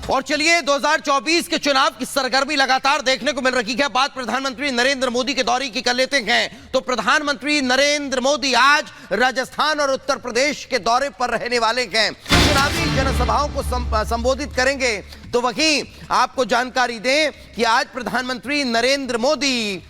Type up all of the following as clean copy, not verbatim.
और चलिए 2024 के चुनाव की सरगर्मी लगातार देखने को मिल रही है। बात प्रधानमंत्री नरेंद्र मोदी के दौरे की कर लेते हैं तो प्रधानमंत्री नरेंद्र मोदी आज राजस्थान और उत्तर प्रदेश के दौरे पर रहने वाले हैं। चुनावी जनसभाओं को संबोधित करेंगे। तो वहीं आपको जानकारी दें कि आज प्रधानमंत्री नरेंद्र मोदी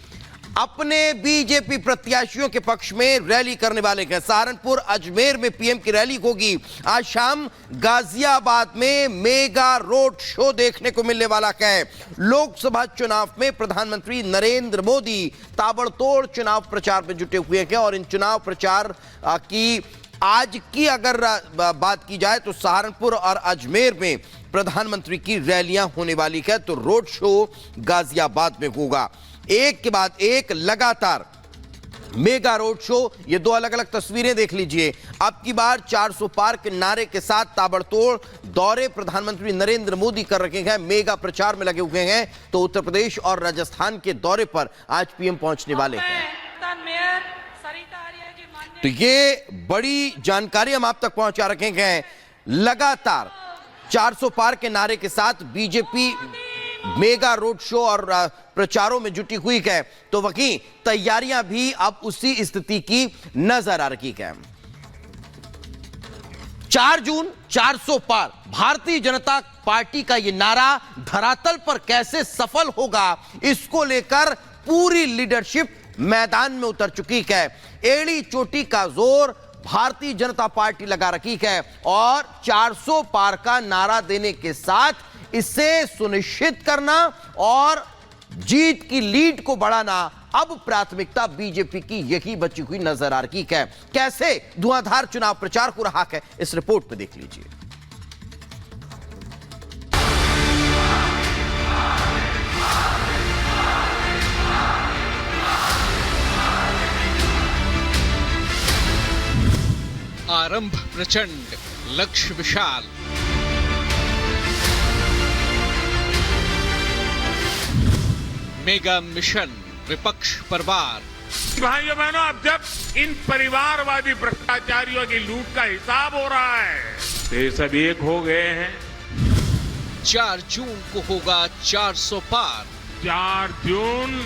अपने बीजेपी प्रत्याशियों के पक्ष में रैली करने वाले हैं। सहारनपुर अजमेर में पीएम की रैली होगी। आज शाम गाजियाबाद में मेगा रोड शो देखने को मिलने वाला है। लोकसभा चुनाव में प्रधानमंत्री नरेंद्र मोदी ताबड़तोड़ चुनाव प्रचार में जुटे हुए हैं और इन चुनाव प्रचार की आज की अगर बात की जाए तो सहारनपुर और अजमेर में प्रधानमंत्री की रैलियां होने वाली है। तो रोड शो गाजियाबाद में होगा, एक के बाद एक लगातार मेगा रोड शो। ये दो अलग अलग तस्वीरें देख लीजिए। अब की बार 400 पार के नारे के साथ ताबड़तोड़ दौरे प्रधानमंत्री नरेंद्र मोदी कर रखे हैं, मेगा प्रचार में लगे हुए हैं। तो उत्तर प्रदेश और राजस्थान के दौरे पर आज पीएम पहुंचने वाले हैं। तो ये बड़ी जानकारी हम आप तक पहुंचा रखे हैं। लगातार 400 पार के नारे के साथ बीजेपी मेगा रोड शो और प्रचारों में जुटी हुई है। तो वहीं तैयारियां भी अब उसी स्थिति की नजर आ रही है। 4 जून 400 पार, भारतीय जनता पार्टी का यह नारा धरातल पर कैसे सफल होगा, इसको लेकर पूरी लीडरशिप मैदान में उतर चुकी है। एड़ी चोटी का जोर भारतीय जनता पार्टी लगा रखी है और 400 पार का नारा देने के साथ इसे सुनिश्चित करना और जीत की लीड को बढ़ाना अब प्राथमिकता बीजेपी की यही बची हुई नजर आ रही है। कैसे धुआंधार चुनाव प्रचार हो रहा है, इस रिपोर्ट में देख लीजिए। आरंभ प्रचंड, लक्ष्य विशाल। मेगा मिशन, विपक्ष पर वार। भाइयों बहनों, अब जब इन परिवारवादी भ्रष्टाचारियों की लूट का हिसाब हो रहा है तो ये सब एक हो गए हैं। 4 जून को होगा 400 पार। 4 जून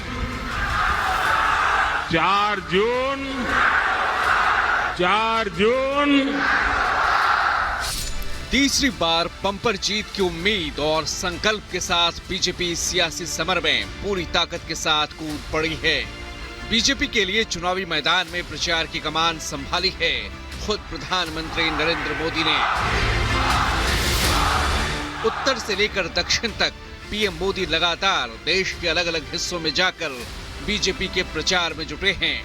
4 जून 4 जून। तीसरी बार बम्पर जीत की उम्मीद और संकल्प के साथ बीजेपी सियासी समर में पूरी ताकत के साथ कूद पड़ी है। बीजेपी के लिए चुनावी मैदान में प्रचार की कमान संभाली है खुद प्रधानमंत्री नरेंद्र मोदी ने। उत्तर से लेकर दक्षिण तक पीएम मोदी लगातार देश के अलग अलग हिस्सों में जाकर बीजेपी के प्रचार में जुटे हैं।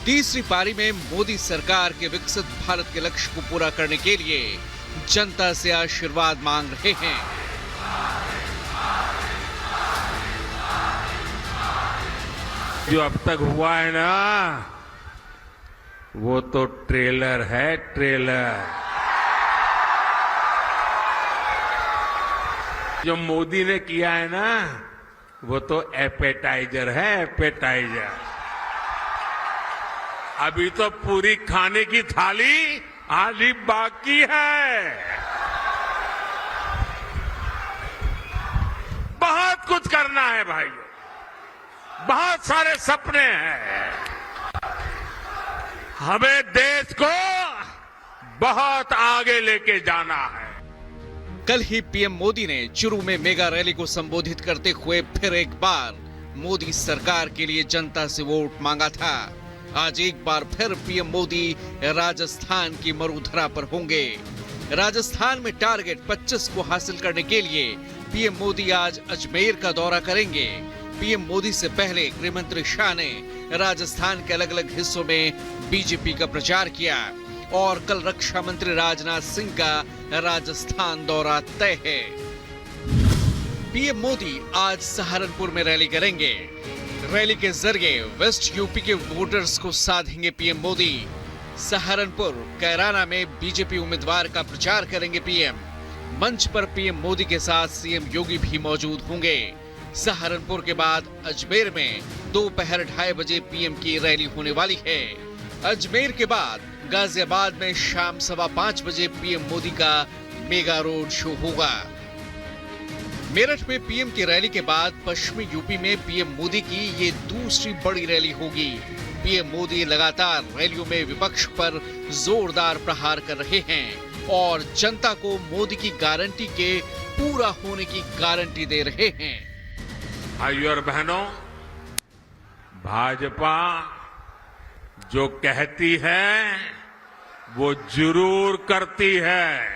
तीसरी पारी में मोदी सरकार के विकसित भारत के लक्ष्य को पूरा करने के लिए जनता से आशीर्वाद मांग रहे हैं। जो अब तक हुआ है ना, वो तो ट्रेलर है, ट्रेलर। जो मोदी ने किया है ना, वो तो एपेटाइजर है, एपेटाइजर। अभी तो पूरी खाने की थाली आधी बाकी है। बहुत कुछ करना है भाइयों, बहुत सारे सपने हैं। हमें देश को बहुत आगे लेके जाना है। कल ही पीएम मोदी ने चुरू में मेगा रैली को संबोधित करते हुए फिर एक बार मोदी सरकार के लिए जनता से वोट मांगा था। आज एक बार फिर पीएम मोदी राजस्थान की मरुधरा पर होंगे। राजस्थान में टारगेट 25 को हासिल करने के लिए पीएम मोदी आज अजमेर का दौरा करेंगे। पीएम मोदी से पहले गृह मंत्री शाह ने राजस्थान के अलग अलग हिस्सों में बीजेपी का प्रचार किया और कल रक्षा मंत्री राजनाथ सिंह का राजस्थान दौरा तय है। पीएम मोदी आज सहारनपुर में रैली करेंगे। रैली के जरिए वेस्ट यूपी के वोटर्स को साधेंगे पीएम मोदी। सहारनपुर, कैराना में बीजेपी उम्मीदवार का प्रचार करेंगे पीएम। मंच पर पीएम मोदी के साथ सीएम योगी भी मौजूद होंगे। सहारनपुर के बाद अजमेर में दोपहर 2:30 बजे पीएम की रैली होने वाली है। अजमेर के बाद गाजियाबाद में शाम 5:15 बजे पीएम मोदी का मेगा रोड शो होगा। मेरठ में पीएम की रैली के बाद पश्चिमी यूपी में पीएम मोदी की ये दूसरी बड़ी रैली होगी। पीएम मोदी लगातार रैलियों में विपक्ष पर जोरदार प्रहार कर रहे हैं और जनता को मोदी की गारंटी के पूरा होने की गारंटी दे रहे हैं। भाइयों और बहनों, भाजपा जो कहती है वो जरूर करती है।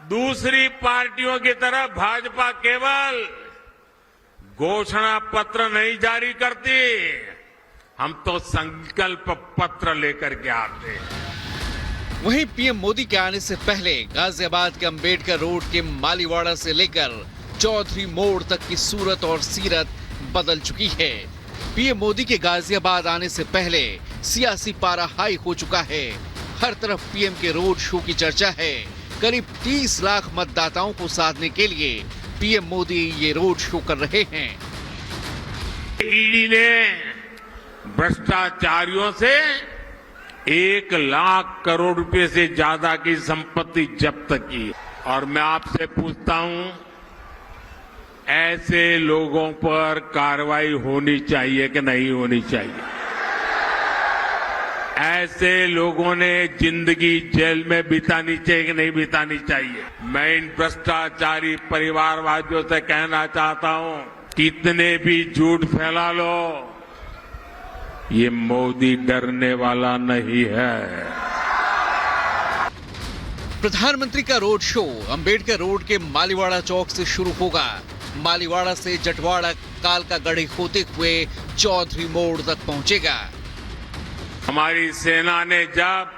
दूसरी पार्टियों की तरह भाजपा केवल घोषणा पत्र नहीं जारी करती, हम तो संकल्प पत्र लेकर के आते हैं। वहीं पीएम मोदी के आने से पहले गाजियाबाद के अंबेडकर रोड के मालीवाड़ा से लेकर चौधरी मोड़ तक की सूरत और सीरत बदल चुकी है। पीएम मोदी के गाजियाबाद आने से पहले सियासी पारा हाई हो चुका है। हर तरफ पीएम के रोड शो की चर्चा है। करीब 30 लाख मतदाताओं को साधने के लिए पीएम मोदी ये रोड शो कर रहे हैं। ईडी ने भ्रष्टाचारियों से 1 लाख करोड़ रुपए से ज्यादा की संपत्ति जब्त की, और मैं आपसे पूछता हूं, ऐसे लोगों पर कार्रवाई होनी चाहिए कि नहीं होनी चाहिए? ऐसे लोगों ने जिंदगी जेल में बितानी चाहिए कि नहीं बितानी चाहिए? मैं इन भ्रष्टाचारी परिवारवादियों से कहना चाहता हूं, कितने भी झूठ फैला लो, ये मोदी डरने वाला नहीं है। प्रधानमंत्री का रोड शो अंबेडकर रोड के मालीवाड़ा चौक से शुरू होगा। मालीवाड़ा से जटवाड़ा कालकागढ़ी होते हुए चौधरी मोड़ तक पहुंचेगा। हमारी सेना ने जब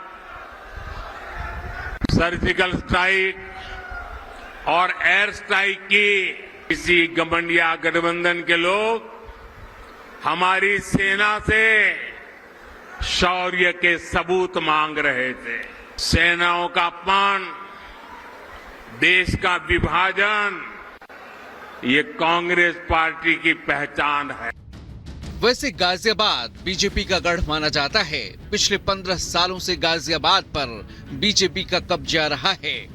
सर्जिकल स्ट्राइक और एयर स्ट्राइक की, इसी गठबंधन गठबंधन के लोग हमारी सेना से शौर्य के सबूत मांग रहे थे। सेनाओं का अपमान, देश का विभाजन, ये कांग्रेस पार्टी की पहचान है। वैसे गाजियाबाद बीजेपी का गढ़ माना जाता है। पिछले 15 सालों से गाजियाबाद पर बीजेपी का कब्जा रहा है।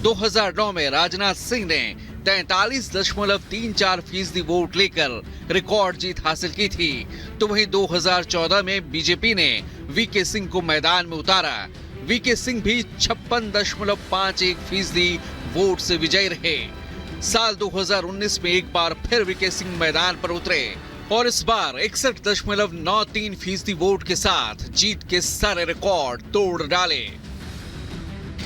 2009 में राजनाथ सिंह ने 43.34% वोट लेकर रिकॉर्ड जीत हासिल की थी, तो वहीं 2014 में बीजेपी ने वीके सिंह को मैदान में उतारा। वीके सिंह भी 56.51% वोट से विजयी रहे। साल 2019 में एक बार फिर वीके सिंह मैदान पर उतरे और इस बार 61.93% वोट के साथ जीत के सारे रिकॉर्ड तोड़ डाले।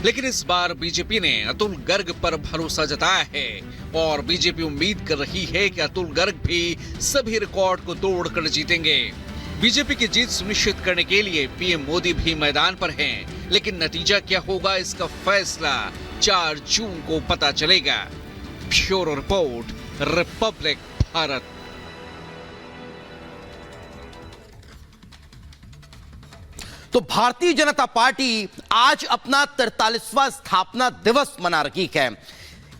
लेकिन इस बार बीजेपी ने अतुल गर्ग पर भरोसा जताया है और बीजेपी उम्मीद कर रही है कि अतुल गर्ग भी सभी रिकॉर्ड को तोड़कर जीतेंगे। बीजेपी की जीत सुनिश्चित करने के लिए पीएम मोदी भी मैदान पर हैं, लेकिन नतीजा क्या होगा इसका फैसला 4 जून को पता चलेगा। Bureau report, Republic Bharat. तो भारतीय जनता पार्टी आज अपना 43वां स्थापना दिवस मना रही है।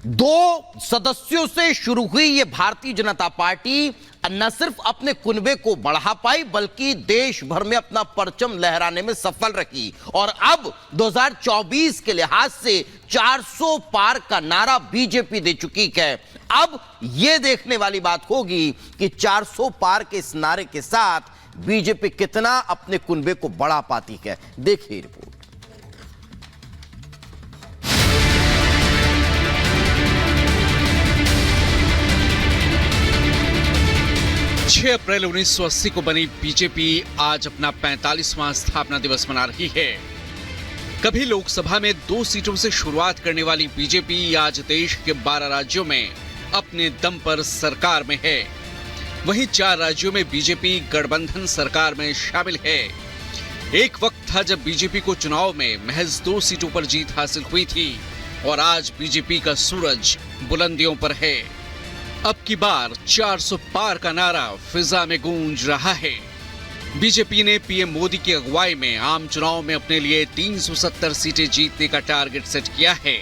2 सदस्यों से शुरू हुई ये भारतीय जनता पार्टी न सिर्फ अपने कुनबे को बढ़ा पाई, बल्कि देश भर में अपना परचम लहराने में सफल रही। और अब 2024 के लिहाज से 400 पार का नारा बीजेपी दे चुकी है। अब यह देखने वाली बात होगी कि 400 पार के इस नारे के साथ बीजेपी कितना अपने कुनबे को बढ़ा पाती है। देखिए रिपोर्ट। 6 अप्रैल 1980 को बनी बीजेपी आज अपना 45वां स्थापना दिवस मना रही है। कभी लोकसभा में 2 सीटों से शुरुआत करने वाली बीजेपी आज देश के 12 राज्यों में अपने दम पर सरकार में है। वहीं 4 राज्यों में बीजेपी गठबंधन सरकार में शामिल है। एक वक्त था जब बीजेपी को चुनाव में महज 2 सीटों पर जीत हासिल हुई थी और आज बीजेपी का सूरज बुलंदियों पर है। अब की बार 400 पार का नारा फिजा में गूंज रहा है। बीजेपी ने पीएम मोदी की अगुवाई में आम चुनाव में अपने लिए 370 सीटें जीतने का टारगेट सेट किया है।